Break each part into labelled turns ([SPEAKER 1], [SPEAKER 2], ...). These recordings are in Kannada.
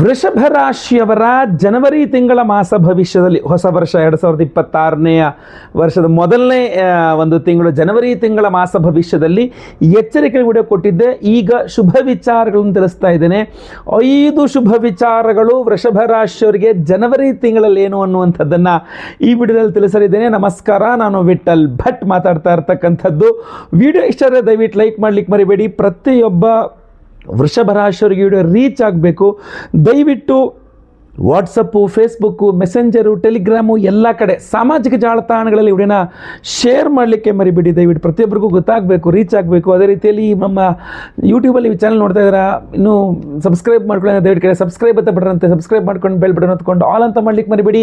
[SPEAKER 1] ವೃಷಭ ರಾಶಿಯವರ ಜನವರಿ ತಿಂಗಳ ಮಾಸ ಭವಿಷ್ಯದಲ್ಲಿ ಹೊಸ ವರ್ಷ 2026ನೇ ವರ್ಷದ ಮೊದಲನೇ ಒಂದು ತಿಂಗಳು ಜನವರಿ ತಿಂಗಳ ಮಾಸ ಭವಿಷ್ಯದಲ್ಲಿ ಎಚ್ಚರಿಕೆ ವಿಡಿಯೋ ಕೊಟ್ಟಿದ್ದೆ. ಈಗ ಶುಭ ವಿಚಾರಗಳನ್ನು ತಿಳಿಸ್ತಾ ಇದ್ದೇನೆ. 5 ಶುಭ ವಿಚಾರಗಳು ವೃಷಭ ರಾಶಿಯವರಿಗೆ ಜನವರಿ ತಿಂಗಳಲ್ಲಿ ಏನು ಅನ್ನುವಂಥದ್ದನ್ನು ಈ ವಿಡಿಯೋದಲ್ಲಿ ತಿಳಿಸಲಿದ್ದೇನೆ. ನಮಸ್ಕಾರ, ನಾನು ವಿಠಲ್ ಭಟ್ ಮಾತಾಡ್ತಾ ಇರ್ತಕ್ಕಂಥದ್ದು. ವಿಡಿಯೋ ಇಷ್ಟ ಆದರೆ ದಯವಿಟ್ಟು ಲೈಕ್ ಮಾಡಲಿಕ್ಕೆ ಮರಿಬೇಡಿ. ಪ್ರತಿಯೊಬ್ಬ ವೃಷಭ ರಾಶಿಯವರಿಗೆ ವಿಡಿಯೋ ರೀಚ್ ಆಗಬೇಕು. ದಯವಿಟ್ಟು ವಾಟ್ಸಪ್ಪು, ಫೇಸ್ಬುಕ್ಕು, ಮೆಸೆಂಜರು, ಟೆಲಿಗ್ರಾಮು ಎಲ್ಲ ಕಡೆ ಸಾಮಾಜಿಕ ಜಾಲತಾಣಗಳಲ್ಲಿ ವಿಡಿಯೋನ ಶೇರ್ ಮಾಡಲಿಕ್ಕೆ ಮರಿಬೇಡಿ. ದಯವಿಟ್ಟು ಪ್ರತಿಯೊಬ್ಬರಿಗೂ ಗೊತ್ತಾಗಬೇಕು, ರೀಚ್ ಆಗಬೇಕು. ಅದೇ ರೀತಿಯಲ್ಲಿ ನಮ್ಮ ಯೂಟ್ಯೂಬಲ್ಲಿ ಚಾನಲ್ ನೋಡ್ತಾ ಇದ್ದೀರಾ, ಇನ್ನೂ ಸಬ್ಸ್ಕ್ರೈಬ್ ಮಾಡ್ಕೊಳ್ಳಿ, ದಯವಿಟ್ಟು ಕಡೆ ಸಬ್ಸ್ಕ್ರೈಬ್ ಅಂತ ಬಟರಂತೆ ಸಬ್ಸ್ಕ್ರೈಬ್ ಮಾಡ್ಕೊಂಡು ಬೆಲ್ ಬಟನ್ ಹೊತ್ಕೊಂಡು ಆಲ್ ಅಂತ ಮಾಡ್ಲಿಕ್ಕೆ ಮರಿಬೇಡಿ.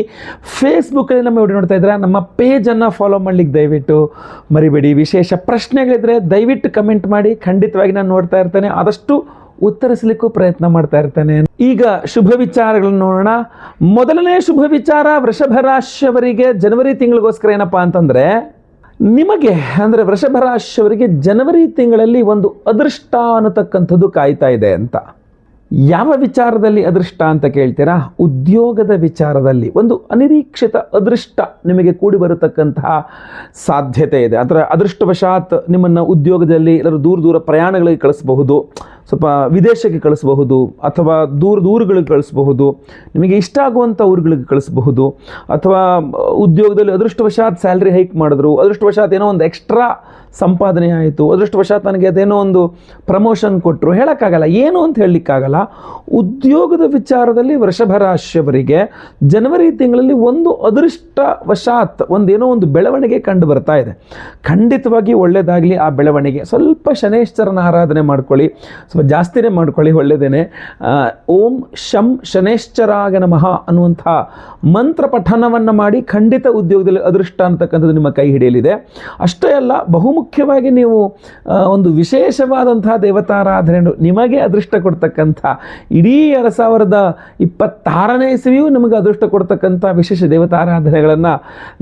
[SPEAKER 1] ಫೇಸ್ಬುಕ್ಕಲ್ಲಿ ನಮ್ಮ ವಿಡಿಯೋ ನೋಡ್ತಾ ಇದ್ದೀರಾ, ನಮ್ಮ ಪೇಜನ್ನು ಫಾಲೋ ಮಾಡ್ಲಿಕ್ಕೆ ದಯವಿಟ್ಟು ಮರಿಬೇಡಿ. ವಿಶೇಷ ಪ್ರಶ್ನೆಗಳಿದ್ದರೆ ದಯವಿಟ್ಟು ಕಮೆಂಟ್ ಮಾಡಿ, ಖಂಡಿತವಾಗಿ ನಾನು ನೋಡ್ತಾ ಇರ್ತೇನೆ, ಆದಷ್ಟು ಉತ್ತರಿಸಲಿಕ್ಕೂ ಪ್ರಯತ್ನ ಮಾಡ್ತಾ ಇರ್ತೇನೆ. ಈಗ ಶುಭ ವಿಚಾರಗಳನ್ನು ನೋಡೋಣ. ಮೊದಲನೇ ಶುಭ ವಿಚಾರ ವೃಷಭ ರಾಶಿಯವರಿಗೆ ಜನವರಿ ತಿಂಗಳಿಗೋಸ್ಕರ ಏನಪ್ಪಾ ಅಂತಂದರೆ, ನಿಮಗೆ ಅಂದರೆ ವೃಷಭ ರಾಶಿಯವರಿಗೆ ಜನವರಿ ತಿಂಗಳಲ್ಲಿ ಒಂದು ಅದೃಷ್ಟ ಅನ್ನತಕ್ಕಂಥದ್ದು ಕಾಯ್ತಾ ಇದೆ ಅಂತ. ಯಾವ ವಿಚಾರದಲ್ಲಿ ಅದೃಷ್ಟ ಅಂತ ಕೇಳ್ತೀರಾ? ಉದ್ಯೋಗದ ವಿಚಾರದಲ್ಲಿ ಒಂದು ಅನಿರೀಕ್ಷಿತ ಅದೃಷ್ಟ ನಿಮಗೆ ಕೂಡಿ ಬರತಕ್ಕಂತಹ ಸಾಧ್ಯತೆ ಇದೆ. ಅದರ ಅದೃಷ್ಟವಶಾತ್ ನಿಮ್ಮನ್ನು ಉದ್ಯೋಗದಲ್ಲಿ ಎಲ್ಲರೂ ದೂರ ಪ್ರಯಾಣಗಳಿಗೆ ಕಳಿಸಬಹುದು, ಸ್ವಲ್ಪ ವಿದೇಶಕ್ಕೆ ಕಳಿಸಬಹುದು, ಅಥವಾ ದೂರಗಳಿಗೆ ಕಳಿಸಬಹುದು, ನಿಮಗೆ ಇಷ್ಟ ಆಗುವಂಥ ಊರುಗಳಿಗೆ ಕಳಿಸಬಹುದು, ಅಥವಾ ಉದ್ಯೋಗದಲ್ಲಿ ಅದೃಷ್ಟವಶಾತ್ ಸ್ಯಾಲ್ರಿ ಹೈಕ್ ಮಾಡಿದ್ರು, ಅದೃಷ್ಟವಶಾತ್ ಏನೋ ಒಂದು ಎಕ್ಸ್ಟ್ರಾ ಸಂಪಾದನೆ ಆಯಿತು, ಅದೃಷ್ಟವಶಾತ್ ನನಗೆ ಅದೇನೋ ಒಂದು ಪ್ರಮೋಷನ್ ಕೊಟ್ಟರು, ಹೇಳೋಕ್ಕಾಗಲ್ಲ, ಏನು ಅಂತ ಹೇಳಲಿಕ್ಕಾಗಲ್ಲ. ಉದ್ಯೋಗದ ವಿಚಾರದಲ್ಲಿ ವೃಷಭ ರಾಶಿಯವರಿಗೆ ಜನವರಿ ತಿಂಗಳಲ್ಲಿ ಒಂದು ಅದೃಷ್ಟವಶಾತ್ ಒಂದೇನೋ ಒಂದು ಬೆಳವಣಿಗೆ ಕಂಡು ಬರ್ತಾ ಇದೆ. ಖಂಡಿತವಾಗಿ ಒಳ್ಳೆಯದಾಗಲಿ ಆ ಬೆಳವಣಿಗೆ. ಸ್ವಲ್ಪ ಶನೇಶ್ವರನ ಆರಾಧನೆ ಮಾಡ್ಕೊಳ್ಳಿ, ಸ್ವಲ್ಪ ಜಾಸ್ತಿನೇ ಮಾಡ್ಕೊಳ್ಳಿ, ಒಳ್ಳೆಯದೇನೆ. ಓಂ ಶಂ ಶನೇಶ್ವರಾಗ ನಮಃ ಅನ್ನುವಂಥ ಮಂತ್ರ ಪಠನವನ್ನು ಮಾಡಿ ಖಂಡಿತ ಉದ್ಯೋಗದಲ್ಲಿ ಅದೃಷ್ಟ ಅಂತಕ್ಕಂಥದ್ದು ನಿಮ್ಮ ಕೈ ಹಿಡಿಯಲಿದೆ. ಅಷ್ಟೇ ಅಲ್ಲ, ಬಹುಮುಖ್ಯವಾಗಿ ನೀವು ಒಂದು ವಿಶೇಷವಾದಂತಹ ದೇವತಾರಾಧನೆ, ನಿಮಗೆ ಅದೃಷ್ಟ ಕೊಡ್ತಕ್ಕಂಥ ಇಡೀ 2026ನೇ ಇಸವಿಯೂ ನಿಮಗೆ ಅದೃಷ್ಟ ಕೊಡ್ತಕ್ಕಂಥ ವಿಶೇಷ ದೇವತಾರಾಧನೆಗಳನ್ನು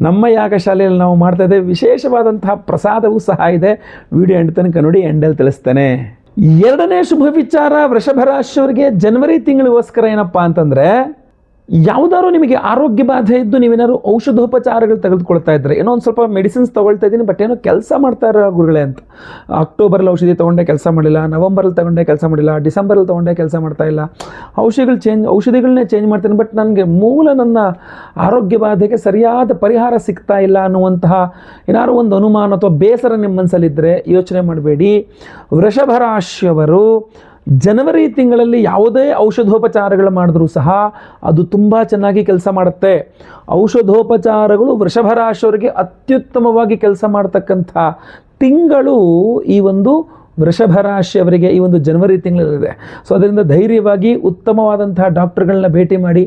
[SPEAKER 1] ನಮ್ಮ ಯಾಗಶಾಲೆಯಲ್ಲಿ ನಾವು ಮಾಡ್ತಾ ಇದ್ದೇವೆ. ವಿಶೇಷವಾದಂತಹ ಪ್ರಸಾದವೂ ಸಹ ಇದೆ. ವಿಡಿಯೋ ಎಂಡ್ ತನಕ ನೋಡಿ, ಎಂಡಲ್ಲಿ ತಿಳಿಸ್ತೇನೆ. ಎರಡನೇ ಶುಭ ವಿಚಾರ ವೃಷಭ ರಾಶಿಯವರಿಗೆ ಜನವರಿ ತಿಂಗಳಿಗೋಸ್ಕರ ಏನಪ್ಪಾ ಅಂತಂದರೆ, ಯಾವುದಾದ್ರು ನಿಮಗೆ ಆರೋಗ್ಯ ಬಾಧೆ ಇದ್ದು ನೀವೇನಾದ್ರು ಔಷಧೋಪಚಾರಗಳು ತೆಗೆದುಕೊಳ್ತಾ ಇದ್ದರೆ, ಏನೋ ಒಂದು ಸ್ವಲ್ಪ ಮೆಡಿಸಿನ್ಸ್ ತೊಗೊಳ್ತಾ ಇದ್ದೀನಿ ಬಟ್ ಏನೋ ಕೆಲಸ ಮಾಡ್ತಾ ಇರೋ ಗುರುಗಳೇ ಅಂತ. ಅಕ್ಟೋಬರಲ್ಲಿ ಔಷಧಿ ತೊಗೊಂಡೆ ಕೆಲಸ ಮಾಡಿಲ್ಲ, ನವಂಬರಲ್ಲಿ ತೊಗೊಂಡೆ ಕೆಲಸ ಮಾಡಿಲ್ಲ, ಡಿಸೆಂಬರಲ್ಲಿ ತೊಗೊಂಡೆ ಕೆಲಸ ಮಾಡ್ತಾ ಇಲ್ಲ, ಔಷಧಿಗಳನ್ನೇ ಚೇಂಜ್ ಮಾಡ್ತೀನಿ ಬಟ್ ನನಗೆ ನನ್ನ ಆರೋಗ್ಯ ಬಾಧೆಗೆ ಸರಿಯಾದ ಪರಿಹಾರ ಸಿಗ್ತಾ ಇಲ್ಲ ಅನ್ನುವಂತಹ ಏನಾದ್ರು ಒಂದು ಅನುಮಾನ ಅಥವಾ ಬೇಸರ ನಿಮ್ಮ ಮನಸ್ಸಲ್ಲಿದ್ದರೆ ಯೋಚನೆ ಮಾಡಬೇಡಿ. ವೃಷಭ ರಾಶಿಯವರು ಜನವರಿ ತಿಂಗಳಲ್ಲಿ ಯಾವುದೇ ಔಷಧೋಪಚಾರಗಳು ಮಾಡಿದ್ರೂ ಸಹ ಅದು ತುಂಬ ಚೆನ್ನಾಗಿ ಕೆಲಸ ಮಾಡುತ್ತೆ. ಔಷಧೋಪಚಾರಗಳು ವೃಷಭ ರಾಶಿಯವರಿಗೆ ಅತ್ಯುತ್ತಮವಾಗಿ ಕೆಲಸ ಮಾಡ್ತಕ್ಕಂಥ ತಿಂಗಳು ಈ ಒಂದು ವೃಷಭ ರಾಶಿಯವರಿಗೆ ಈ ಒಂದು ಜನವರಿ ತಿಂಗಳಲ್ಲಿದೆ. ಸೊ ಅದರಿಂದ ಧೈರ್ಯವಾಗಿ ಉತ್ತಮವಾದಂತಹ ಡಾಕ್ಟರ್ಗಳನ್ನ ಭೇಟಿ ಮಾಡಿ,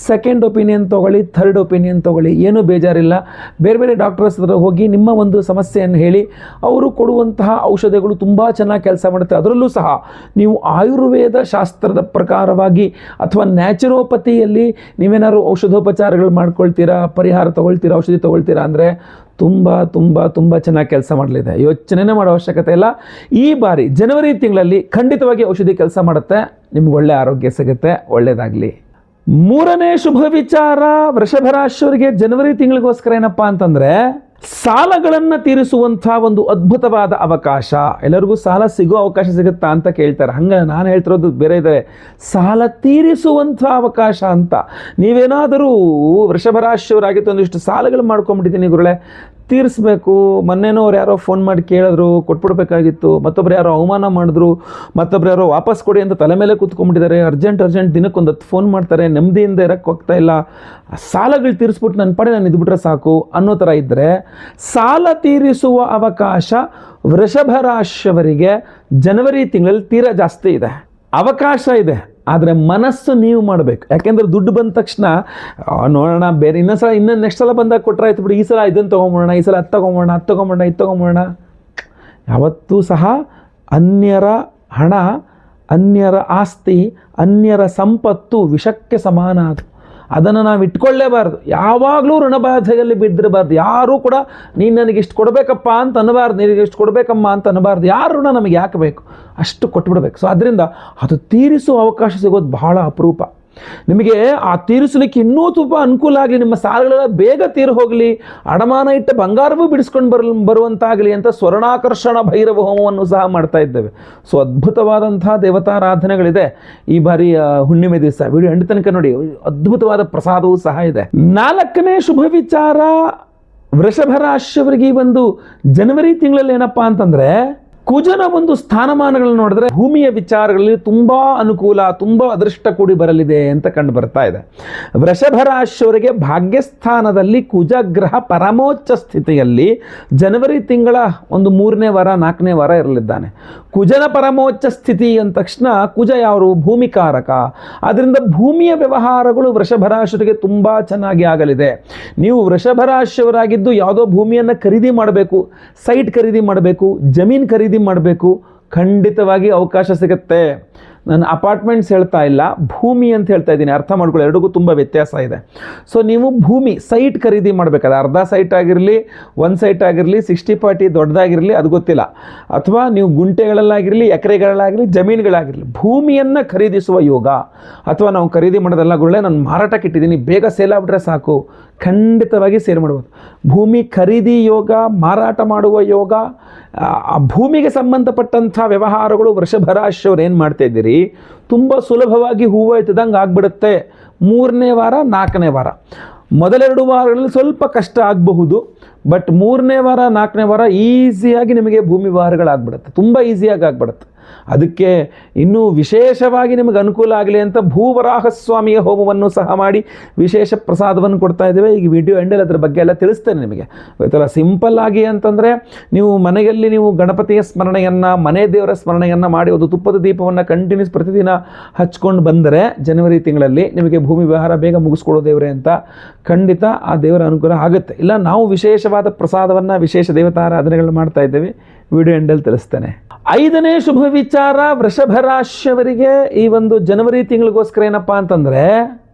[SPEAKER 1] ಸೆಕೆಂಡ್ ಒಪಿನಿಯನ್ ತೊಗೊಳ್ಳಿ, ಥರ್ಡ್ ಒಪಿನಿಯನ್ ತೊಗೊಳ್ಳಿ, ಏನೂ ಬೇಜಾರಿಲ್ಲ. ಬೇರೆ ಡಾಕ್ಟರ್ಸ್ ಹತ್ರ ಹೋಗಿ ನಿಮ್ಮ ಒಂದು ಸಮಸ್ಯೆಯನ್ನು ಹೇಳಿ ಅವರು ಕೊಡುವಂತಹ ಔಷಧಿಗಳು ತುಂಬ ಚೆನ್ನಾಗಿ ಕೆಲಸ ಮಾಡುತ್ತೆ. ಅದರಲ್ಲೂ ಸಹ ನೀವು ಆಯುರ್ವೇದ ಶಾಸ್ತ್ರದ ಪ್ರಕಾರವಾಗಿ ಅಥವಾ ನ್ಯಾಚುರೋಪತಿಯಲ್ಲಿ ನೀವೇನಾದ್ರು ಔಷಧೋಪಚಾರಗಳು ಮಾಡ್ಕೊಳ್ತೀರಾ, ಪರಿಹಾರ ತೊಗೊಳ್ತೀರಾ, ಔಷಧಿ ತೊಗೊಳ್ತೀರಾ ಅಂದರೆ ತುಂಬ ಚೆನ್ನಾಗಿ ಕೆಲಸ ಮಾಡಲಿದೆ. ಯೋಚನೆ ಮಾಡೋ ಅವಶ್ಯಕತೆ ಇಲ್ಲ. ಈ ಬಾರಿ ಜನವರಿ ತಿಂಗಳಲ್ಲಿ ಖಂಡಿತವಾಗಿ ಔಷಧಿ ಕೆಲಸ ಮಾಡುತ್ತೆ, ನಿಮ್ಗೆ ಒಳ್ಳೆ ಆರೋಗ್ಯ ಸಿಗುತ್ತೆ. ಒಳ್ಳೆಯದಾಗಲಿ. ಮೂರನೇ ಶುಭ ವಿಚಾರ ವೃಷಭ ರಾಶಿಯವರಿಗೆ ಜನವರಿ ತಿಂಗಳಿಗೋಸ್ಕರ ಏನಪ್ಪಾ ಅಂತಂದರೆ, ಸಾಲಗಳನ್ನು ತೀರಿಸುವಂಥ ಒಂದು ಅದ್ಭುತವಾದ ಅವಕಾಶ. ಎಲ್ಲರಿಗೂ ಸಾಲ ಸಿಗೋ ಅವಕಾಶ ಸಿಗುತ್ತಾ ಅಂತ ಕೇಳ್ತಾರೆ. ಹಂಗೆ ನಾನು ಹೇಳ್ತಿರೋದು ಬೇರೆ ಇದೆ, ಸಾಲ ತೀರಿಸುವಂಥ ಅವಕಾಶ ಅಂತ. ನೀವೇನಾದರೂ ವೃಷಭ ರಾಶಿಯವರಾಗಿತ್ತು ಒಂದಿಷ್ಟು ಸಾಲಗಳು ಮಾಡ್ಕೊಂಡ್ಬಿಟ್ಟಿದ್ದೀನಿ ಗುರುಗಳೇ, ತೀರಿಸ್ಬೇಕು. ಮೊನ್ನೆನೋ ಅವ್ರು ಯಾರೋ ಫೋನ್ ಮಾಡಿ ಕೇಳಿದ್ರು, ಕೊಟ್ಬಿಡ್ಬೇಕಾಗಿತ್ತು. ಮತ್ತೊಬ್ರು ಯಾರೋ ಅವಮಾನ ಮಾಡಿದ್ರು, ಮತ್ತೊಬ್ರು ಯಾರೋ ವಾಪಸ್ ಕೊಡಿ ಅಂತ ತಲೆ ಮೇಲೆ ಕೂತ್ಕೊಂಡ್ಬಿಟ್ಟಿದ್ದಾರೆ. ಅರ್ಜೆಂಟ್ ದಿನಕ್ಕೊಂದು 10 ಫೋನ್ ಮಾಡ್ತಾರೆ, ನೆಮ್ಮದಿಯಿಂದ ಇರೋಕ್ಕೆ ಹೋಗ್ತಾ ಇಲ್ಲ. ಸಾಲಗಳು ತೀರಿಸ್ಬಿಟ್ಟು ನನ್ನ ಪಡೆ ನಾನು ಇದ್ಬಿಟ್ರೆ ಸಾಕು ಅನ್ನೋ ಥರ ಇದ್ದರೆ, ಸಾಲ ತೀರಿಸುವ ಅವಕಾಶ ವೃಷಭ ರಾಶಿಯವರಿಗೆ ಜನವರಿ ತಿಂಗಳಲ್ಲಿ ತೀರಾ ಜಾಸ್ತಿ ಇದೆ, ಅವಕಾಶ ಇದೆ. ಆದರೆ ಮನಸ್ಸು ನೀವು ಮಾಡಬೇಕು. ಯಾಕೆಂದರೆ ದುಡ್ಡು ಬಂದ ತಕ್ಷಣ ನೋಡೋಣ, ಬೇರೆ ಇನ್ನೊಂದು ನೆಕ್ಸ್ಟ್ ಸಲ ಬಂದಾಗ ಕೊಟ್ಟರೆ ಆಯ್ತು ಬಿಡಿ, ಈ ಸಲ ಇದನ್ನು ತೊಗೊಂಬೋಣ, ಈ ಸಲ ಅದು ತೊಗೊಂಬೋಣ. ಯಾವತ್ತೂ ಸಹ ಅನ್ಯರ ಹಣ, ಅನ್ಯರ ಆಸ್ತಿ, ಅನ್ಯರ ಸಂಪತ್ತು ವಿಷಕ್ಕೆ ಸಮಾನ. ಅದನ್ನು ನಾವು ಇಟ್ಕೊಳ್ಳೇಬಾರ್ದು. ಯಾವಾಗಲೂ ಋಣಬಾಧೆಯಲ್ಲಿ ಬಿದ್ದಿರಬಾರ್ದು. ಯಾರೂ ಕೂಡ ನೀನು ನನಗೆ ಇಷ್ಟು ಕೊಡಬೇಕಪ್ಪ ಅಂತ ಅನ್ನಬಾರ್ದು, ನಿನಗೆ ಇಷ್ಟು ಕೊಡಬೇಕಮ್ಮ ಅಂತ ಅನ್ನಬಾರ್ದು. ಯಾರು ಋಣ ನಮಗೆ ಯಾಕೆ ಬೇಕು, ಅಷ್ಟು ಕೊಟ್ಬಿಡ್ಬೇಕು. ಸೊ ಅದರಿಂದ ಅದು ತೀರಿಸುವ ಅವಕಾಶ ಸಿಗೋದು ಬಹಳ ಅಪರೂಪ. ನಿಮಗೆ ಆ ತೀರಿಸಲಿಕ್ಕೆ ಇನ್ನೂ ತುಂಬ ಅನುಕೂಲ ಆಗಲಿ, ನಿಮ್ಮ ಸಾಲಗಳೆಲ್ಲ ಬೇಗ ತೀರು ಹೋಗಲಿ, ಅಡಮಾನ ಇಟ್ಟ ಬಂಗಾರವೂ ಬಿಡಿಸ್ಕೊಂಡು ಬರುವಂತಾಗಲಿ ಅಂತ ಸ್ವರ್ಣಾಕರ್ಷಣ ಭೈರವ ಹೋಮವನ್ನು ಸಹ ಮಾಡ್ತಾ ಇದ್ದೇವೆ. ಸೊ ಅದ್ಭುತವಾದಂತಹ ದೇವತಾರಾಧನೆಗಳಿದೆ ಈ ಬಾರಿ ಹುಣ್ಣಿಮೆ ದಿವಸ. ವಿಡಿಯೋ ಎಂಡ್ ತನಕ ನೋಡಿ, ಅದ್ಭುತವಾದ ಪ್ರಸಾದವೂ ಸಹ ಇದೆ. 4ನೇ ಶುಭ ವಿಚಾರ, ವೃಷಭ ರಾಶಿಯವರಿಗೆ ಈ ಒಂದು ಜನವರಿ ತಿಂಗಳಲ್ಲಿ ಏನಪ್ಪಾ ಅಂತಂದ್ರೆ, ಕುಜನ ಒಂದು ಸ್ಥಾನಮಾನಗಳನ್ನು ನೋಡಿದ್ರೆ ಭೂಮಿಯ ವಿಚಾರಗಳಲ್ಲಿ ತುಂಬಾ ಅನುಕೂಲ, ತುಂಬಾ ಅದೃಷ್ಟ ಕೂಡಿ ಬರಲಿದೆ ಅಂತ ಕಂಡು ಬರ್ತಾ ಇದೆ. ವೃಷಭ ರಾಶಿಯವರಿಗೆ ಭಾಗ್ಯಸ್ಥಾನದಲ್ಲಿ ಕುಜಗ್ರಹ ಪರಮೋಚ್ಚ ಸ್ಥಿತಿಯಲ್ಲಿ ಜನವರಿ ತಿಂಗಳ ಒಂದು 3ನೇ ವಾರ 4ನೇ ವಾರ ಇರಲಿದ್ದಾನೆ. ಕುಜನ ಪರಮೋಚ್ಚ ಸ್ಥಿತಿ ಅಂದ ತಕ್ಷಣ ಕುಜ ಯಾರು? ಭೂಮಿಕಾರಕ. ಅದರಿಂದ ಭೂಮಿಯ ವ್ಯವಹಾರಗಳು ವೃಷಭ ರಾಶಿಯವರಿಗೆ ತುಂಬಾ ಚೆನ್ನಾಗಿ ಆಗಲಿದೆ. ನೀವು ವೃಷಭ ರಾಶಿಯವರಾಗಿದ್ದು ಯಾವುದೋ ಭೂಮಿಯನ್ನು ಖರೀದಿ ಮಾಡಬೇಕು, ಸೈಟ್ ಖರೀದಿ ಮಾಡಬೇಕು, ಜಮೀನು ಖರೀದಿ ಮಾಡಬೇಕು, ಖಂಡಿತವಾಗಿ ಅವಕಾಶ ಸಿಗುತ್ತೆ. ನಾನು ಅಪಾರ್ಟ್ಮೆಂಟ್ಸ್ ಹೇಳ್ತಾ ಇಲ್ಲ, ಭೂಮಿ ಅಂತ ಹೇಳ್ತಾ ಇದ್ದೀನಿ, ಅರ್ಥ ಮಾಡ್ಕೊಳ್ಳಿ, ಎರಡಿಗೂ ತುಂಬ ವ್ಯತ್ಯಾಸ ಇದೆ. ಸೊ ನೀವು ಭೂಮಿ ಸೈಟ್ ಖರೀದಿ ಮಾಡಬೇಕಾದ್ರೆ, ಅರ್ಧ ಸೈಟ್ ಆಗಿರಲಿ, 1 ಸೈಟ್ ಆಗಿರಲಿ, 60-40 ದೊಡ್ಡದಾಗಿರಲಿ, ಅದು ಗೊತ್ತಿಲ್ಲ, ಅಥವಾ ನೀವು ಗುಂಟೆಗಳಲ್ಲಾಗಿರಲಿ, ಎಕರೆಗಳಲ್ಲಾಗಿರಲಿ, ಜಮೀನುಗಳಾಗಿರಲಿ, ಭೂಮಿಯನ್ನು ಖರೀದಿಸುವ ಯೋಗ, ಅಥವಾ ನಾವು ಖರೀದಿ ಮಾಡೋದೆಲ್ಲ ಗುಳ್ಳೆ ನಾನು ಮಾರಾಟಕ್ಕೆ ಇಟ್ಟಿದ್ದೀನಿ, ಬೇಗ ಸೇಲ್ ಆಗ್ಬಿಟ್ರೆ ಸಾಕು, ಖಂಡಿತವಾಗಿ ಸೇಲ್ ಮಾಡ್ಬೋದು. ಭೂಮಿ ಖರೀದಿ ಯೋಗ, ಮಾರಾಟ ಮಾಡುವ ಯೋಗ, ಆ ಭೂಮಿಗೆ ಸಂಬಂಧಪಟ್ಟಂಥ ವ್ಯವಹಾರಗಳು ವೃಷಭ ರಾಶಿಯವ್ರು ಏನು ಮಾಡ್ತಾ ಇದ್ದೀರಿ, ತುಂಬ ಸುಲಭವಾಗಿ ಹೂವು ಎತ್ತದಂಗೆ ಆಗ್ಬಿಡುತ್ತೆ. 3ನೇ ವಾರ 4ನೇ ವಾರ, ಮೊದಲೆರಡು ವಾರಗಳಲ್ಲಿ ಸ್ವಲ್ಪ ಕಷ್ಟ ಆಗಬಹುದು, ಬಟ್ 3ನೇ ವಾರ 4ನೇ ವಾರ ಈಸಿಯಾಗಿ ನಿಮಗೆ ಭೂಮಿ ವ್ಯವಹಾರಗಳಾಗ್ಬಿಡುತ್ತೆ, ತುಂಬ ಈಸಿಯಾಗಿ ಆಗ್ಬಿಡುತ್ತೆ. ಅದಕ್ಕೆ ಇನ್ನೂ ವಿಶೇಷವಾಗಿ ನಿಮಗೆ ಅನುಕೂಲ ಆಗಲಿ ಅಂತ ಭೂವರಾಹ ಸ್ವಾಮಿಯ ಹೋಮವನ್ನು ಸಹ ಮಾಡಿ ವಿಶೇಷ ಪ್ರಸಾದವನ್ನು ಕೊಡ್ತಾ ಇದ್ದೇವೆ. ಈಗ ವಿಡಿಯೋ ಎಂಡಲ್ಲಿ ಅದ್ರ ಬಗ್ಗೆ ಎಲ್ಲ ತಿಳಿಸ್ತೇನೆ ನಿಮಗೆ. ಗೊತ್ತಲ್ಲ, ಸಿಂಪಲ್ ಆಗಿ ಅಂತಂದರೆ ನೀವು ಮನೆಯಲ್ಲಿ ನೀವು ಗಣಪತಿಯ ಸ್ಮರಣೆಯನ್ನು, ಮನೆ ದೇವರ ಸ್ಮರಣೆಯನ್ನು ಮಾಡಿ ಒಂದು ತುಪ್ಪದ ದೀಪವನ್ನು ಕಂಟಿನ್ಯೂಸ್ ಪ್ರತಿದಿನ ಹಚ್ಕೊಂಡು ಬಂದರೆ ಜನವರಿ ತಿಂಗಳಲ್ಲಿ ನಿಮಗೆ ಭೂಮಿ ವ್ಯವಹಾರ ಬೇಗ ಮುಗಿಸ್ಕೊಳ್ಳೋ ದೇವರೇ ಅಂತ ಖಂಡಿತ ಆ ದೇವರ ಅನುಕೂಲ ಆಗುತ್ತೆ. ಇಲ್ಲ ನಾವು ವಿಶೇಷವಾದ ಪ್ರಸಾದವನ್ನು, ವಿಶೇಷ ದೇವತಾರಾಧನೆಗಳನ್ನ ಮಾಡ್ತಾ ಇದ್ದೇವೆ, ವಿಡಿಯೋ ಎಂಡಲ್ಲಿ ತಿಳಿಸ್ತೇನೆ. 5ನೇ ಶುಭ ವಿಚಾರ, ವೃಷಭ ರಾಶಿಯವರಿಗೆ ಈ ಒಂದು ಜನವರಿ ತಿಂಗಳಿಗೋಸ್ಕರ ಏನಪ್ಪಾ ಅಂತಂದ್ರೆ,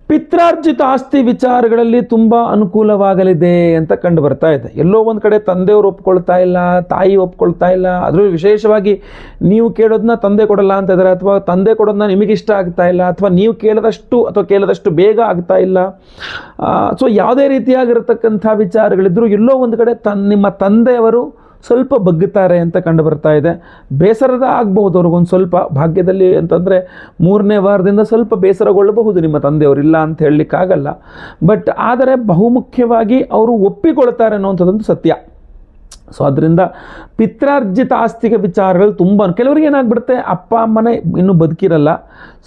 [SPEAKER 1] ಪಿತ್ರಾರ್ಜಿತ ಆಸ್ತಿ ವಿಚಾರಗಳಲ್ಲಿ ತುಂಬ ಅನುಕೂಲವಾಗಲಿದೆ ಅಂತ ಕಂಡು ಬರ್ತಾ ಇದೆ. ಎಲ್ಲೋ ಒಂದು ಕಡೆ ತಂದೆಯವರು ಒಪ್ಕೊಳ್ತಾ ಇಲ್ಲ, ತಾಯಿ ಒಪ್ಕೊಳ್ತಾ ಇಲ್ಲ, ಅದರಲ್ಲೂ ವಿಶೇಷವಾಗಿ ನೀವು ಕೇಳೋದನ್ನ ತಂದೆ ಕೊಡಲ್ಲ ಅಂತ ಇದ್ದಾರೆ, ಅಥವಾ ತಂದೆ ಕೊಡೋದನ್ನ ನಿಮಗಿಷ್ಟ ಆಗ್ತಾ ಇಲ್ಲ, ಅಥವಾ ನೀವು ಕೇಳದಷ್ಟು ಬೇಗ ಆಗ್ತಾ ಇಲ್ಲ. ಸೊ ಯಾವುದೇ ರೀತಿಯಾಗಿರತಕ್ಕಂಥ ವಿಚಾರಗಳಿದ್ರು ಎಲ್ಲೋ ಒಂದು ಕಡೆ ನಿಮ್ಮ ತಂದೆಯವರು ಸ್ವಲ್ಪ ಬಗ್ಗುತ್ತಾರೆ ಅಂತ ಕಂಡು ಬರ್ತಾ ಇದೆ. ಬೇಸರದ ಆಗಬಹುದು ಅವ್ರಿಗೊಂದು ಸ್ವಲ್ಪ, ಭಾಗ್ಯದಲ್ಲಿ ಅಂತಂದರೆ 3ನೇ ವಾರದಿಂದ ಸ್ವಲ್ಪ ಬೇಸರಗೊಳ್ಳಬಹುದು ನಿಮ್ಮ ತಂದೆಯವರು, ಇಲ್ಲ ಅಂತ ಹೇಳಲಿಕ್ಕಾಗಲ್ಲ. ಬಟ್ ಆದರೆ ಬಹುಮುಖ್ಯವಾಗಿ ಅವರು ಒಪ್ಪಿಕೊಳ್ತಾರೆ ಅನ್ನೋಂಥದ್ದೊಂದು ಸತ್ಯ. ಸೊ ಅದರಿಂದ ಪಿತ್ರಾರ್ಜಿತ ಆಸ್ತಿಕ ವಿಚಾರಗಳು ತುಂಬ, ಕೆಲವರಿಗೆ ಏನಾಗ್ಬಿಡುತ್ತೆ, ಅಪ್ಪ ಅಮ್ಮನೇ ಇನ್ನೂ ಬದುಕಿರಲ್ಲ,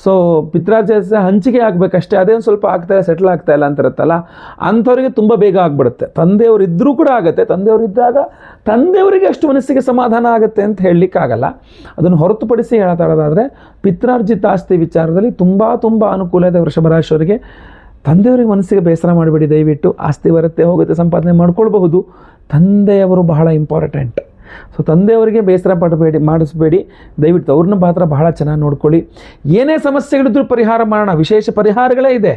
[SPEAKER 1] ಸೊ ಪಿತ್ರಾರ್ಜಿತ ಹಂಚಿಕೆ ಆಗಬೇಕಷ್ಟೇ, ಅದೇನು ಸ್ವಲ್ಪ ಆಗ್ತಾಯಿಲ್ಲ, ಸೆಟ್ಲ್ ಆಗ್ತಾ ಇಲ್ಲ ಅಂತ ಇರುತ್ತಲ್ಲ, ಅಂಥವ್ರಿಗೆ ತುಂಬ ಬೇಗ ಆಗಿಬಿಡುತ್ತೆ. ತಂದೆಯವರು ಇದ್ದರೂ ಕೂಡ ಆಗುತ್ತೆ, ತಂದೆಯವರು ಇದ್ದಾಗ ತಂದೆಯವರಿಗೆ ಅಷ್ಟು ಮನಸ್ಸಿಗೆ ಸಮಾಧಾನ ಆಗುತ್ತೆ ಅಂತ ಹೇಳಲಿಕ್ಕಾಗಲ್ಲ. ಅದನ್ನು ಹೊರತುಪಡಿಸಿ ಹೇಳ್ತಾಳೋದಾದರೆ ಪಿತ್ರಾರ್ಜಿತ ಆಸ್ತಿ ವಿಚಾರದಲ್ಲಿ ತುಂಬ ಅನುಕೂಲ ಇದೆ ವೃಷಭ ರಾಶಿಯವರಿಗೆ. ತಂದೆಯವರಿಗೆ ಮನಸ್ಸಿಗೆ ಬೇಸರ ಮಾಡಬೇಡಿ ದಯವಿಟ್ಟು, ಆಸ್ತಿ ಬರುತ್ತೆ ಹೋಗುತ್ತೆ, ಸಂಪಾದನೆ ಮಾಡ್ಕೊಳ್ಬಹುದು, ತಂದೆಯವರು ಬಹಳ ಇಂಪಾರ್ಟೆಂಟ್. ಸೊ ತಂದೆಯವರಿಗೆ ಬೇಸರ ಮಾಡಿಸ್ಬೇಡಿ ದಯವಿಟ್ಟು, ಅವ್ರನ್ನ ಮಾತ್ರ ಬಹಳ ಚೆನ್ನಾಗಿ ನೋಡ್ಕೊಳ್ಳಿ. ಏನೇ ಸಮಸ್ಯೆಗಳಿದ್ರೂ ಪರಿಹಾರ ಮಾಡೋಣ, ವಿಶೇಷ ಪರಿಹಾರಗಳೇ ಇದೆ.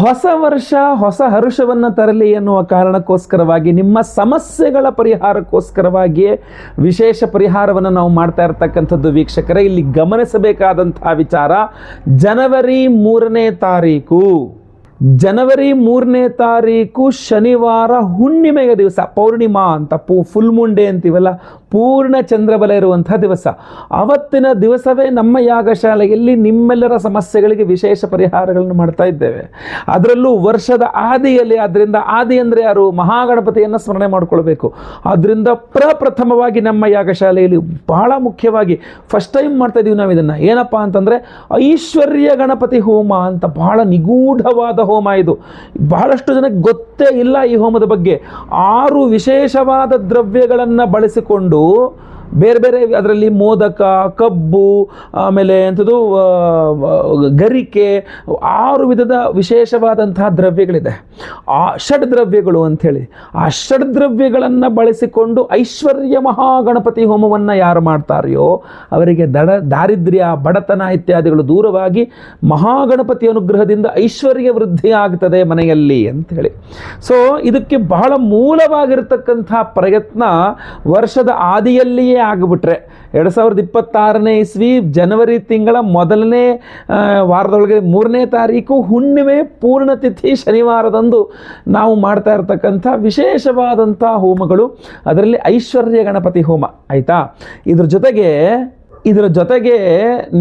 [SPEAKER 1] ಹೊಸ ವರ್ಷ ಹೊಸ ಹರುಷವನ್ನು ತರಲಿ ಎನ್ನುವ ಕಾರಣಕ್ಕೋಸ್ಕರವಾಗಿ, ನಿಮ್ಮ ಸಮಸ್ಯೆಗಳ ಪರಿಹಾರಕ್ಕೋಸ್ಕರವಾಗಿಯೇ ವಿಶೇಷ ಪರಿಹಾರವನ್ನು ನಾವು ಮಾಡ್ತಾ ಇರತಕ್ಕಂಥದ್ದು ವೀಕ್ಷಕರೇ. ಇಲ್ಲಿ ಗಮನಿಸಬೇಕಾದಂತಹ ವಿಚಾರ, ಜನವರಿ 3ನೇ ತಾರೀಕು ಶನಿವಾರ ಹುಣ್ಣಿಮೆಯ ದಿವಸ, ಪೌರ್ಣಿಮಾ ಅಂತ, ಫುಲ್ ಮೂನ್ ಡೇ ಅಂತೀವಲ್ಲ, ಪೂರ್ಣ ಚಂದ್ರಬಲ ಇರುವಂಥ ದಿವಸ. ಅವತ್ತಿನ ದಿವಸವೇ ನಮ್ಮ ಯಾಗಶಾಲೆಯಲ್ಲಿ ನಿಮ್ಮೆಲ್ಲರ ಸಮಸ್ಯೆಗಳಿಗೆ ವಿಶೇಷ ಪರಿಹಾರಗಳನ್ನು ಮಾಡ್ತಾ ಇದ್ದೇವೆ. ಅದರಲ್ಲೂ ವರ್ಷದ ಆದಿಯಲ್ಲಿ, ಅದರಿಂದ ಆದಿ ಅಂದರೆ ಯಾರು? ಮಹಾಗಣಪತಿಯನ್ನು ಸ್ಮರಣೆ ಮಾಡಿಕೊಳ್ಬೇಕು. ಅದರಿಂದ ಪ್ರಪ್ರಥಮವಾಗಿ ನಮ್ಮ ಯಾಗಶಾಲೆಯಲ್ಲಿ ಬಹಳ ಮುಖ್ಯವಾಗಿ ಫಸ್ಟ್ ಟೈಮ್ ಮಾಡ್ತಾ ಇದ್ದೀವಿ ನಾವು ಇದನ್ನು. ಏನಪ್ಪ ಅಂತಂದರೆ ಐಶ್ವರ್ಯ ಗಣಪತಿ ಹೋಮ ಅಂತ, ಬಹಳ ನಿಗೂಢವಾದ ಹೋಮ ಇದು. ಬಹಳಷ್ಟು ಜನಕ್ಕೆ ಗೊತ್ತೇ ಇಲ್ಲ ಈ ಹೋಮದ ಬಗ್ಗೆ. 6 ವಿಶೇಷವಾದ ದ್ರವ್ಯಗಳನ್ನು ಬಳಸಿಕೊಂಡು ಬೇರೆ ಬೇರೆ, ಅದರಲ್ಲಿ ಮೋದಕ, ಕಬ್ಬು, ಆಮೇಲೆ ಎಂಥದ್ದು ಗರಿಕೆ, 6 ವಿಧದ ವಿಶೇಷವಾದಂತಹ ದ್ರವ್ಯಗಳಿದೆ, ಆ ಷಡ್ದ್ರವ್ಯಗಳು ಅಂಥೇಳಿ. ಆ ಷಡ್ದ್ರವ್ಯಗಳನ್ನು ಬಳಸಿಕೊಂಡು ಐಶ್ವರ್ಯ ಮಹಾಗಣಪತಿ ಹೋಮವನ್ನು ಯಾರು ಮಾಡ್ತಾರೆಯೋ ಅವರಿಗೆ ದಾರಿದ್ರ್ಯ, ಬಡತನ ಇತ್ಯಾದಿಗಳು ದೂರವಾಗಿ ಮಹಾಗಣಪತಿ ಅನುಗ್ರಹದಿಂದ ಐಶ್ವರ್ಯ ವೃದ್ಧಿ ಆಗ್ತದೆ ಮನೆಯಲ್ಲಿ ಅಂಥೇಳಿ. ಸೊ ಇದಕ್ಕೆ ಬಹಳ ಮೂಲವಾಗಿರತಕ್ಕಂಥ ಪ್ರಯತ್ನ ವರ್ಷದ ಆದಿಯಲ್ಲಿಯೇ ಆಗಿಬಿಟ್ರೆ 2026ನೇ ಇಸ್ವಿ ಜನವರಿ ತಿಂಗಳ ಮೊದಲನೇ ವಾರದೊಳಗೆ 3ನೇ ತಾರೀಕು ಹುಣ್ಣಿಮೆ ಪೂರ್ಣತಿಥಿ ಶನಿವಾರದಂದು ನಾವು ಮಾಡ್ತಾ ಇರತಕ್ಕಂಥ ವಿಶೇಷವಾದಂಥ ಹೋಮಗಳು, ಅದರಲ್ಲಿ ಐಶ್ವರ್ಯ ಗಣಪತಿ ಹೋಮ. ಆಯಿತಾ? ಇದರ ಜೊತೆಗೆ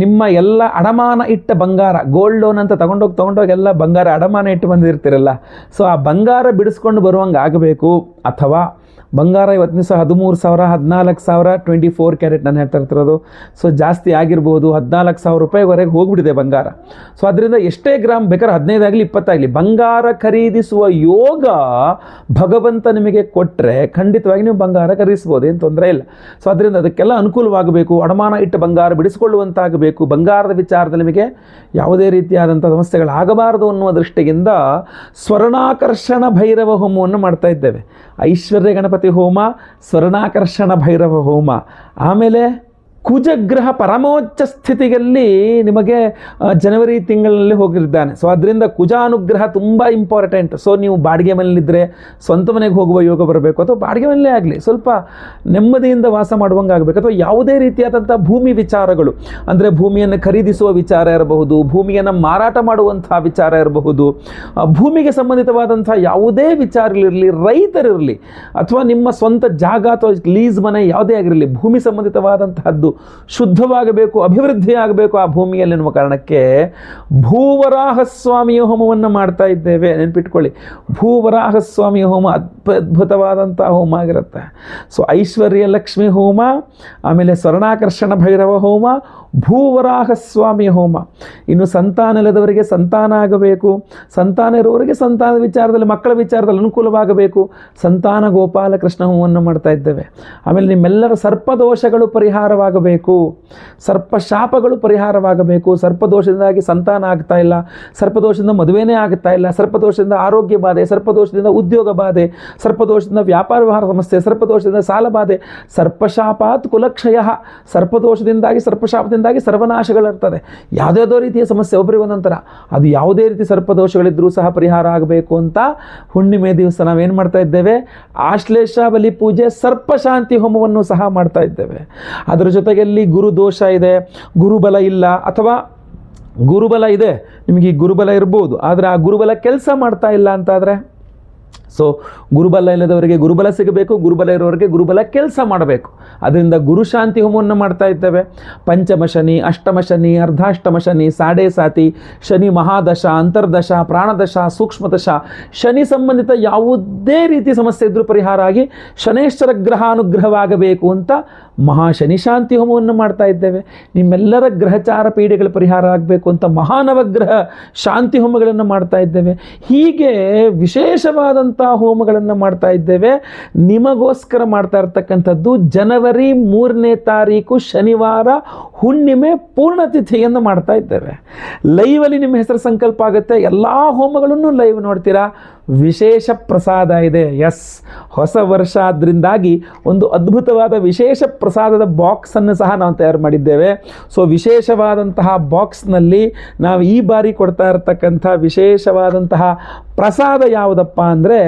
[SPEAKER 1] ನಿಮ್ಮ ಎಲ್ಲ ಅಡಮಾನ ಇಟ್ಟ ಬಂಗಾರ, ಗೋಲ್ಡ್ ಲೋನ್ ಅಂತ ತಗೊಂಡೋಗಿ ಎಲ್ಲ ಬಂಗಾರ ಅಡಮಾನ ಇಟ್ಟು ಬಂದಿರ್ತೀರಲ್ಲ, ಸೊ ಆ ಬಂಗಾರ ಬಿಡಿಸ್ಕೊಂಡು ಬರುವಂಗೆ ಆಗಬೇಕು. ಅಥವಾ ಬಂಗಾರ ಇವತ್ತಿನ ಸಹ 13,000 14,000 24 ಕ್ಯಾರೆಟ್ ನಾನು ಹೇಳ್ತಾ ಇರ್ತಿರೋದು. ಸೊ ಜಾಸ್ತಿ ಆಗಿರ್ಬೋದು, 14,000 ರೂಪಾಯಿವರೆಗೆ ಹೋಗ್ಬಿಟ್ಟಿದೆ ಬಂಗಾರ. ಸೊ ಅದರಿಂದ ಎಷ್ಟೇ ಗ್ರಾಮ್ ಬೇಕಾದ್ರೆ 15 ಆಗಲಿ 20 ಆಗಲಿ ಬಂಗಾರ ಖರೀದಿಸುವ ಯೋಗ ಭಗವಂತ ನಿಮಗೆ ಕೊಟ್ಟರೆ ಖಂಡಿತವಾಗಿ ನೀವು ಬಂಗಾರ ಖರೀದಿಸ್ಬೋದು, ಏನು ತೊಂದರೆ ಇಲ್ಲ. ಸೊ ಅದರಿಂದ ಅದಕ್ಕೆಲ್ಲ ಅನುಕೂಲವಾಗಬೇಕು, ಅಡಮಾನ ಇಟ್ಟ ಬಂಗಾರ ಬಿಡಿಸಿಕೊಳ್ಳುವಂತಾಗಬೇಕು, ಬಂಗಾರದ ವಿಚಾರದಲ್ಲಿ ನಿಮಗೆ ಯಾವುದೇ ರೀತಿಯಾದಂಥ ಸಮಸ್ಯೆಗಳಾಗಬಾರದು ಅನ್ನುವ ದೃಷ್ಟಿಯಿಂದ ಸ್ವರ್ಣಾಕರ್ಷಣ ಭೈರವ ಹೋಮವನ್ನು ಮಾಡ್ತಾ ಇದ್ದೇವೆ. ಐಶ್ವರ್ಯ ಗಣಪತಿ ಹೋಮ, ಸ್ವರ್ಣಾಕರ್ಷಣ ಭೈರವ ಹೋಮ. ಆಮೇಲೆ ಕುಜಗ್ರಹ ಪರಮೋಚ್ಚ ಸ್ಥಿತಿಯಲ್ಲಿ ನಿಮಗೆ ಜನವರಿ ತಿಂಗಳಲ್ಲಿ ಹೋಗಿದ್ದಾನೆ. ಸೊ ಅದರಿಂದ ಕುಜಾನುಗ್ರಹ ತುಂಬ ಇಂಪಾರ್ಟೆಂಟ್. ಸೊ ನೀವು ಬಾಡಿಗೆ ಮನೆಯಲ್ಲಿದ್ದರೆ ಸ್ವಂತ ಮನೆಗೆ ಹೋಗುವ ಯೋಗ ಬರಬೇಕು, ಅಥವಾ ಬಾಡಿಗೆ ಮನೆಯಲ್ಲೇ ಆಗಲಿ ಸ್ವಲ್ಪ ನೆಮ್ಮದಿಯಿಂದ ವಾಸ ಮಾಡುವಂಗೆ ಆಗಬೇಕು. ಅಥವಾ ಯಾವುದೇ ರೀತಿಯಾದಂಥ ಭೂಮಿ ವಿಚಾರಗಳು, ಅಂದರೆ ಭೂಮಿಯನ್ನು ಖರೀದಿಸುವ ವಿಚಾರ ಇರಬಹುದು, ಭೂಮಿಯನ್ನು ಮಾರಾಟ ಮಾಡುವಂಥ ವಿಚಾರ ಇರಬಹುದು, ಭೂಮಿಗೆ ಸಂಬಂಧಿತವಾದಂಥ ಯಾವುದೇ ವಿಚಾರಗಳಿರಲಿ, ರೈತರಿರಲಿ, ಅಥವಾ ನಿಮ್ಮ ಸ್ವಂತ ಜಾಗ ಅಥವಾ ಲೀಸ್ ಮನೆ ಯಾವುದೇ ಆಗಿರಲಿ, ಭೂಮಿ ಸಂಬಂಧಿತವಾದಂತಹದ್ದು ಶುದ್ಧವಾಗಬೇಕು, ಅಭಿವೃದ್ಧಿ ಆಗಬೇಕು ಆ ಭೂಮಿಯಲ್ಲಿ ಎನ್ನುವ ಕಾರಣಕ್ಕೆ ಭೂವರಾಹಸ್ವಾಮಿಯ ಹೋಮವನ್ನು ಮಾಡ್ತಾ ಇದ್ದೇವೆ. ನೆನಪಿಟ್ಕೊಳ್ಳಿ, ಭೂವರಾಹಸ್ವಾಮಿಯ ಹೋಮ ಅದ್ಭುತವಾದಂಥ ಹೋಮ ಆಗಿರುತ್ತೆ. ಸೊ ಐಶ್ವರ್ಯ ಲಕ್ಷ್ಮಿ ಹೋಮ, ಆಮೇಲೆ ಸ್ವರ್ಣಾಕರ್ಷಣ ಭೈರವ ಹೋಮ, ಭೂವರಾಹಸ್ವಾಮಿಯ ಹೋಮ. ಇನ್ನು ಸಂತಾನ ಇಲ್ಲದವರಿಗೆ ಸಂತಾನ ಆಗಬೇಕು, ಸಂತಾನ ಇರುವವರಿಗೆ ಸಂತಾನದ ವಿಚಾರದಲ್ಲಿ, ಮಕ್ಕಳ ವಿಚಾರದಲ್ಲಿ ಅನುಕೂಲವಾಗಬೇಕು, ಸಂತಾನ ಗೋಪಾಲ ಕೃಷ್ಣ ಹೋಮವನ್ನು ಮಾಡ್ತಾ ಇದ್ದೇವೆ. ಆಮೇಲೆ ನಿಮ್ಮೆಲ್ಲರ ಸರ್ಪದೋಷಗಳು ಪರಿಹಾರವಾಗಬೇಕು, ಸರ್ಪಶಾಪಗಳು ಪರಿಹಾರವಾಗಬೇಕು. ಸರ್ಪದೋಷದಿಂದಾಗಿ ಸಂತಾನ ಆಗ್ತಾ ಇಲ್ಲ, ಸರ್ಪದೋಷದಿಂದ ಮದುವೆನೇ ಆಗ್ತಾ ಇಲ್ಲ, ಸರ್ಪದೋಷದಿಂದ ಆರೋಗ್ಯ ಬಾಧೆ, ಸರ್ಪದೋಷದಿಂದ ಉದ್ಯೋಗ ಬಾಧೆ, ಸರ್ಪದೋಷದಿಂದ ವ್ಯಾಪಾರ ವ್ಯವಹಾರ ಸಮಸ್ಯೆ, ಸರ್ಪದೋಷದಿಂದ ಸಾಲ ಬಾಧೆ, ಸರ್ಪಶಾಪಾತ್ ಕುಲಕ್ಷಯ. ಸರ್ಪದೋಷದಿಂದಾಗಿ ಸರ್ಪಶಾಪದಿಂದ ಸರ್ವನಾಶಗಳಿರ್ತದೆ. ಯಾವುದ್ಯಾವುದೋ ರೀತಿಯ ಸಮಸ್ಯೆ ಒಬ್ಬರಿಗೆ ಒಂದೊಂಥರ, ಅದು ಯಾವುದೇ ರೀತಿ ಸರ್ಪದೋಷಗಳಿದ್ರೂ ಸಹ ಪರಿಹಾರ ಆಗಬೇಕು ಅಂತ ಹುಣ್ಣಿಮೆ ದಿವಸ ನಾವೇನು ಮಾಡ್ತಾ ಇದ್ದೇವೆ, ಆಶ್ಲೇಷ ಬಲಿ ಪೂಜೆ, ಸರ್ಪಶಾಂತಿ ಹೋಮವನ್ನು ಸಹ ಮಾಡ್ತಾ ಇದ್ದೇವೆ. ಅದರ ಜೊತೆಯಲ್ಲಿ ಗುರುದೋಷ ಇದೆ, ಗುರುಬಲ ಇಲ್ಲ, ಅಥವಾ ಗುರುಬಲ ಇದೆ, ನಿಮಗೆ ಈ ಗುರುಬಲ ಇರ್ಬೋದು, ಆದರೆ ಆ ಗುರುಬಲ ಕೆಲಸ ಮಾಡ್ತಾ ಇಲ್ಲ ಅಂತಾದರೆ, ಸೊ ಗುರುಬಲ ಇಲ್ಲದವರಿಗೆ ಗುರುಬಲ ಸಿಗಬೇಕು, ಗುರುಬಲ ಇರೋರಿಗೆ ಗುರುಬಲ ಕೆಲಸ ಮಾಡಬೇಕು. ಅದರಿಂದ ಗುರುಶಾಂತಿ ಹೋಮವನ್ನು ಮಾಡ್ತಾ ಇದ್ದೇವೆ. ಪಂಚಮ ಶನಿ, ಅಷ್ಟಮ ಶನಿ, ಅರ್ಧಾಷ್ಟಮ ಶನಿ, ಸಾಡೆ ಸಾತಿ, ಶನಿ ಮಹಾದಶ, ಅಂತರ್ದಶ, ಪ್ರಾಣದಶ, ಸೂಕ್ಷ್ಮದಶ, ಶನಿ ಸಂಬಂಧಿತ ಯಾವುದೇ ರೀತಿ ಸಮಸ್ಯೆ ಇದ್ರೂ ಪರಿಹಾರ ಆಗಿ ಶನೇಶ್ವರ ಗ್ರಹಾನುಗ್ರಹವಾಗಬೇಕು ಅಂತ ಮಹಾಶನಿ ಶಾಂತಿ ಹೋಮವನ್ನು ಮಾಡ್ತಾ ಇದ್ದೇವೆ. ನಿಮ್ಮೆಲ್ಲರ ಗ್ರಹಚಾರ ಪೀಡೆಗಳ ಪರಿಹಾರ ಆಗಬೇಕು ಅಂತ ಮಹಾನವಗ್ರಹ ಶಾಂತಿ ಹೋಮಗಳನ್ನು ಮಾಡ್ತಾ ಇದ್ದೇವೆ. ಹೀಗೆ ವಿಶೇಷವಾದಂಥ ಹೋಮಗಳನ್ನು ಮಾಡ್ತಾ ಇದ್ದೇವೆ. ನಿಮಗೋಸ್ಕರ ಮಾಡ್ತಾ ಇರ್ತಕ್ಕಂಥದ್ದು ಜನವರಿ 3ನೇ ತಾರೀಕು ಶನಿವಾರ ಹುಣ್ಣಿಮೆ ಪೂರ್ಣತಿಥಿಯನ್ನು ಮಾಡ್ತಾ ಇದ್ದೇವೆ. ಲೈವಲ್ಲಿ ನಿಮ್ಮ ಹೆಸರು ಸಂಕಲ್ಪ ಆಗುತ್ತೆ, ಎಲ್ಲ ಹೋಮಗಳನ್ನು ಲೈವ್ ನೋಡ್ತೀರಾ. ವಿಶೇಷ ಪ್ರಸಾದ ಇದೆ. ಎಸ್, ಹೊಸ ವರ್ಷ ಆದ್ದರಿಂದಾಗಿ ಒಂದು ಅದ್ಭುತವಾದ ವಿಶೇಷ ಪ್ರಸಾದದ ಬಾಕ್ಸನ್ನು ಸಹ ನಾವು ತಯಾರು ಮಾಡಿದ್ದೇವೆ. ಸೊ ವಿಶೇಷವಾದಂತಹ ಬಾಕ್ಸ್ನಲ್ಲಿ ನಾವು ಈ ಬಾರಿ ಕೊಡ್ತಾ ಇರತಕ್ಕಂಥ ವಿಶೇಷವಾದಂತಹ ಪ್ರಸಾದ ಯಾವುದಪ್ಪ ಅಂದರೆ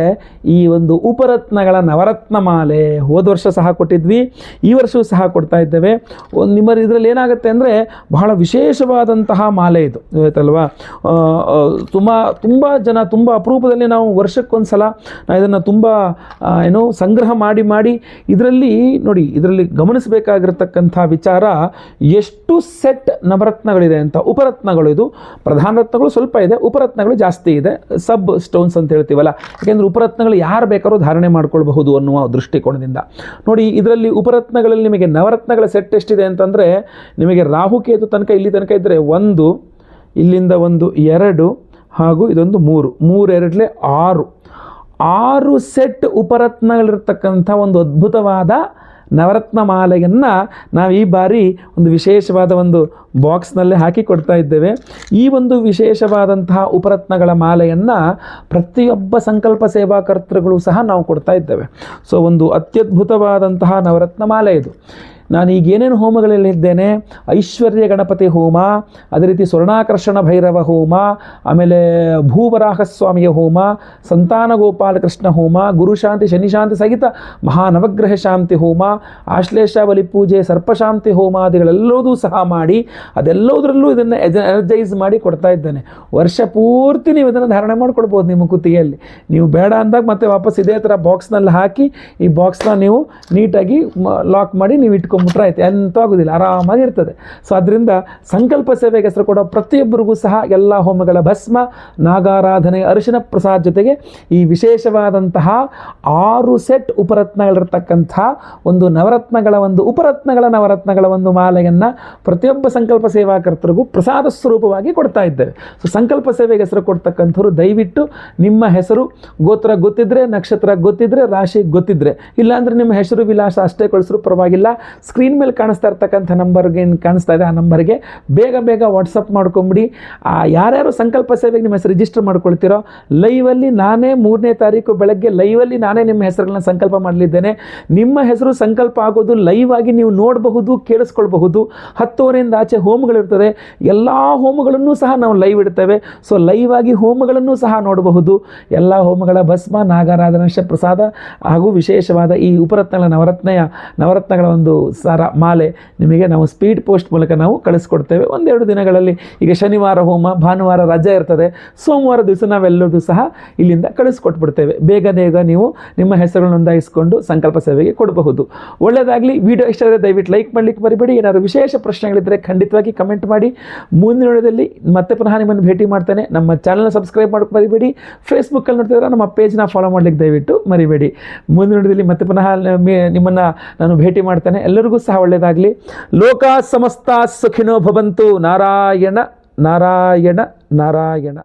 [SPEAKER 1] ಈ ಒಂದು ಉಪರತ್ನಗಳ ನವರತ್ನ ಮಾಲೆ. ಹೋದ ವರ್ಷ ಸಹ ಕೊಟ್ಟಿದ್ವಿ, ಈ ವರ್ಷವೂ ಸಹ ಕೊಡ್ತಾ ಇದ್ದೇವೆ. ನಿಮ್ಮ ಇದರಲ್ಲಿ ಏನಾಗುತ್ತೆ ಅಂದರೆ ಬಹಳ ವಿಶೇಷವಾದಂತಹ ಮಾಲೆ ಇದು, ಆಯ್ತಲ್ವಾ. ತುಂಬ ಜನ ತುಂಬ ಅಪರೂಪದಲ್ಲಿ ನಾವು ವರ್ಷಕ್ಕೊಂದು ಸಲ ಇದನ್ನು ತುಂಬ ಸಂಗ್ರಹ ಮಾಡಿ ಇದರಲ್ಲಿ ನೋಡಿ, ಇದರಲ್ಲಿ ಗಮನಿಸಬೇಕಾಗಿರತಕ್ಕಂಥ ವಿಚಾರ ಎಷ್ಟು ಸೆಟ್ ನವರತ್ನಗಳಿದೆ ಅಂತ. ಉಪರತ್ನಗಳು, ಇದು ಪ್ರಧಾನ ರತ್ನಗಳು ಸ್ವಲ್ಪ ಇದೆ, ಉಪರತ್ನಗಳು ಜಾಸ್ತಿ ಇದೆ, ಸಬ್ ಸ್ಟೋನ್ಸ್ ಅಂತ ಹೇಳ್ತೀವಲ್ಲ. ಯಾಕೆಂದರೆ ಉಪರತ್ನಗಳು ಯಾರು ಬೇಕಾದ್ರೂ ಧಾರಣೆ ಮಾಡ್ಕೊಳ್ಬಹುದು ಅನ್ನುವ ದೃಷ್ಟಿಕೋನದಿಂದ ನೋಡಿ. ಇದರಲ್ಲಿ ಉಪರತ್ನಗಳಲ್ಲಿ ನಿಮಗೆ ನವರತ್ನಗಳ ಸೆಟ್ ಎಷ್ಟಿದೆ ಅಂತಂದರೆ, ನಿಮಗೆ ರಾಹುಕೇತು ತನಕ ಇಲ್ಲಿ ತನಕ ಇದ್ದರೆ 1, ಇಲ್ಲಿಂದ 1, 2 ಹಾಗೂ ಇದೊಂದು 3, 2 6 ಸೆಟ್ ಉಪರತ್ನಗಳಿರ್ತಕ್ಕಂಥ ಒಂದು ಅದ್ಭುತವಾದ ನವರತ್ನ ಮಾಲೆಯನ್ನು ನಾವು ಈ ಬಾರಿ ಒಂದು ವಿಶೇಷವಾದ ಒಂದು ಬಾಕ್ಸ್ನಲ್ಲೇ ಹಾಕಿ ಕೊಡ್ತಾ ಇದ್ದೇವೆ. ಈ ಒಂದು ವಿಶೇಷವಾದಂತಹ ಉಪರತ್ನಗಳ ಮಾಲೆಯನ್ನು ಪ್ರತಿಯೊಬ್ಬ ಸಂಕಲ್ಪ ಸೇವಾಕರ್ತೃಗಳು ಸಹ ನಾವು ಕೊಡ್ತಾ ಇದ್ದೇವೆ. ಸೊ ಒಂದು ಅತ್ಯದ್ಭುತವಾದಂತಹ ನವರತ್ನ ಮಾಲೆ ಇದು. ನಾನು ಈಗ ಏನೇನು ಹೋಮಗಳಲ್ಲಿದ್ದೇನೆ, ಐಶ್ವರ್ಯ ಗಣಪತಿ ಹೋಮ, ಅದೇ ರೀತಿ ಸ್ವರ್ಣಾಕರ್ಷಣ ಭೈರವ ಹೋಮ, ಆಮೇಲೆ ಭೂವರಾಹ ಸ್ವಾಮಿಯ ಹೋಮ, ಸಂತಾನ ಗೋಪಾಲಕೃಷ್ಣ ಹೋಮ, ಗುರುಶಾಂತಿ ಶನಿಶಾಂತಿ ಸಹಿತ ಮಹಾನವಗ್ರಹ ಶಾಂತಿ ಹೋಮ, ಆಶ್ಲೇಷ ಬಲಿ ಪೂಜೆ, ಸರ್ಪಶಾಂತಿ ಹೋಮಾದಿಗಳೆಲ್ಲದೂ ಸಹ ಮಾಡಿ ಅದೆಲ್ಲದರಲ್ಲೂ ಇದನ್ನು ಎನರ್ಜೈಸ್ ಮಾಡಿ ಕೊಡ್ತಾ ಇದ್ದೇನೆ. ವರ್ಷ ಪೂರ್ತಿ ನೀವು ಇದನ್ನು ಧಾರಣೆ ಮಾಡಿಕೊಡ್ಬೋದು ನಿಮ್ಮ ಕುತ್ತಿಗೆಯಲ್ಲಿ. ನೀವು ಬೇಡ ಅಂದಾಗ ಮತ್ತೆ ವಾಪಸ್ ಇದೇ ಥರ ಬಾಕ್ಸ್ನಲ್ಲಿ ಹಾಕಿ ಈ ಬಾಕ್ಸ್ನ ನೀವು ನೀಟಾಗಿ ಲಾಕ್ ಮಾಡಿ ನೀವು ಇಟ್ಕೊಂಡ್ಬಿಟ್ರೆ ಆಯ್ತು, ಎಂತ ಆಗೋದಿಲ್ಲ, ಆರಾಮಾಗಿರ್ತದೆ. ಸೊ ಅದರಿಂದ ಸಂಕಲ್ಪ ಸೇವೆಗೆ ಹೆಸರು ಕೊಡೋ ಪ್ರತಿಯೊಬ್ಬರಿಗೂ ಸಹ ಎಲ್ಲ ಹೋಮಗಳ ಭಸ್ಮ, ನಾಗಾರಾಧನೆ, ಅರಿಶಿನ ಪ್ರಸಾದ ಜೊತೆಗೆ ಈ ವಿಶೇಷವಾದಂತಹ 6 ಸೆಟ್ ಉಪರತ್ನಗಳಿರ್ತಕ್ಕಂಥ ಒಂದು ನವರತ್ನಗಳ ಒಂದು ಮಾಲೆಯನ್ನು ಪ್ರತಿಯೊಬ್ಬ ಸಂಕಲ್ಪ ಸೇವಾಕರ್ತರಿಗೂ ಪ್ರಸಾದ ಸ್ವರೂಪವಾಗಿ ಕೊಡ್ತಾ ಇದ್ದೇವೆ. ಸೊ ಸಂಕಲ್ಪ ಸೇವೆಗೆ ಹೆಸರು ಕೊಡ್ತಕ್ಕಂಥವ್ರು ದಯವಿಟ್ಟು ನಿಮ್ಮ ಹೆಸರು ಗೋತ್ರ ಗೊತ್ತಿದ್ರೆ, ನಕ್ಷತ್ರ ಗೊತ್ತಿದ್ರೆ, ರಾಶಿ ಗೊತ್ತಿದ್ರೆ, ಇಲ್ಲಾಂದರೆ ನಿಮ್ಮ ಹೆಸರು ವಿಳಾಸ ಅಷ್ಟೇ ಕಳಿಸ್ರು ಪರವಾಗಿಲ್ಲ. ಸ್ಕ್ರೀನ್ ಮೇಲೆ ಕಾಣಿಸ್ತಾ ಇರ್ತಕ್ಕಂಥ ನಂಬರ್ಗೆ ಏನು ಕಾಣಿಸ್ತಾ ಇದೆ ಆ ನಂಬರ್ಗೆ ಬೇಗ ವಾಟ್ಸಪ್ ಮಾಡ್ಕೊಂಬಿಡಿ. ಯಾರ್ಯಾರು ಸಂಕಲ್ಪ ಸೇವೆಗೆ ನಿಮ್ಮ ಹೆಸರು ರಿಜಿಸ್ಟರ್ ಮಾಡ್ಕೊಳ್ತೀರೋ ಲೈವಲ್ಲಿ ನಾನೇ 3ನೇ ತಾರೀಕು ಬೆಳಗ್ಗೆ ಲೈವಲ್ಲಿ ನಾನೇ ನಿಮ್ಮ ಹೆಸರುಗಳನ್ನ ಸಂಕಲ್ಪ ಮಾಡಲಿದ್ದೇನೆ. ನಿಮ್ಮ ಹೆಸರು ಸಂಕಲ್ಪ ಆಗೋದು ಲೈವ್ ಆಗಿ ನೀವು ನೋಡಬಹುದು, ಕೇಳಿಸ್ಕೊಳ್ಬಹುದು. 10:00 ಆಚೆ ಹೋಮಗಳಿರ್ತದೆ, ಎಲ್ಲ ಹೋಮಗಳನ್ನು ಸಹ ನಾವು ಲೈವ್ ಇಡ್ತೇವೆ. ಸೊ ಲೈವ್ ಆಗಿ ಹೋಮಗಳನ್ನು ಸಹ ನೋಡಬಹುದು. ಎಲ್ಲ ಹೋಮಗಳ ಭಸ್ಮ, ನಾಗಾರಾಧನ ಪ್ರಸಾದ ಹಾಗೂ ವಿಶೇಷವಾದ ಈ ಉಪರತ್ನಗಳ ನವರತ್ನಗಳ ಒಂದು ಮಾಲೆ ನಿಮಗೆ ನಾವು ಸ್ಪೀಡ್ ಪೋಸ್ಟ್ ಮೂಲಕ ನಾವು ಕಳಿಸ್ಕೊಡ್ತೇವೆ 1-2 ದಿನಗಳಲ್ಲಿ. ಈಗ ಶನಿವಾರ ಹೋಮ, ಭಾನುವಾರ ರಜೆ ಇರ್ತದೆ, ಸೋಮವಾರ ದಿವಸ ನಾವೆಲ್ಲರೂ ಸಹ ಇಲ್ಲಿಂದ ಕಳಿಸ್ಕೊಟ್ಬಿಡ್ತೇವೆ. ಬೇಗ ನೀವು ನಿಮ್ಮ ಹೆಸರುಗಳನ್ನು ನೋಂದಾಯಿಸಿಕೊಂಡು ಸಂಕಲ್ಪ ಸೇವೆಗೆ ಕೊಡಬಹುದು. ಒಳ್ಳೆಯದಾಗಲಿ. ವಿಡಿಯೋ ಇಷ್ಟ ಆದರೆ ದಯವಿಟ್ಟು ಲೈಕ್ ಮಾಡಲಿಕ್ಕೆ ಮರಿಬೇಡಿ. ಏನಾದರೂ ವಿಶೇಷ ಪ್ರಶ್ನೆಗಳಿದ್ದರೆ ಖಂಡಿತವಾಗಿ ಕಮೆಂಟ್ ಮಾಡಿ. ಮುಂದಿನ ವಿಡಿಯೋದಲ್ಲಿ ಮತ್ತೆ ಪುನಃ ನಿಮ್ಮನ್ನು ಭೇಟಿ ಮಾಡ್ತೇನೆ. ನಮ್ಮ ಚಾನಲ್ನ ಸಬ್ಸ್ಕ್ರೈಬ್ ಮಾಡೋಕ್ಕೆ ಮರಿಬೇಡಿ. ಫೇಸ್ಬುಕ್ಕಲ್ಲಿ ನೋಡ್ತಿದ್ರೆ ನಮ್ಮ ಪೇಜ್ನ ಫಾಲೋ ಮಾಡಲಿಕ್ಕೆ ದಯವಿಟ್ಟು ಮರಿಬೇಡಿ. ಮುಂದಿನ ವಿಡಿಯೋದಲ್ಲಿ ಮತ್ತೆ ಪುನಃ ನಿಮ್ಮನ್ನು ನಾನು ಭೇಟಿ ಮಾಡ್ತೇನೆ. ಎಲ್ಲರಿಗೂ ಸಹ ಒಳ್ಳೆಯದಾಗಲಿ. ಲೋಕ ಸಮಸ್ತ ಸುಖಿನೋ ಭವಂತು. ನಾರಾಯಣ ನಾರಾಯಣ ನಾರಾಯಣ.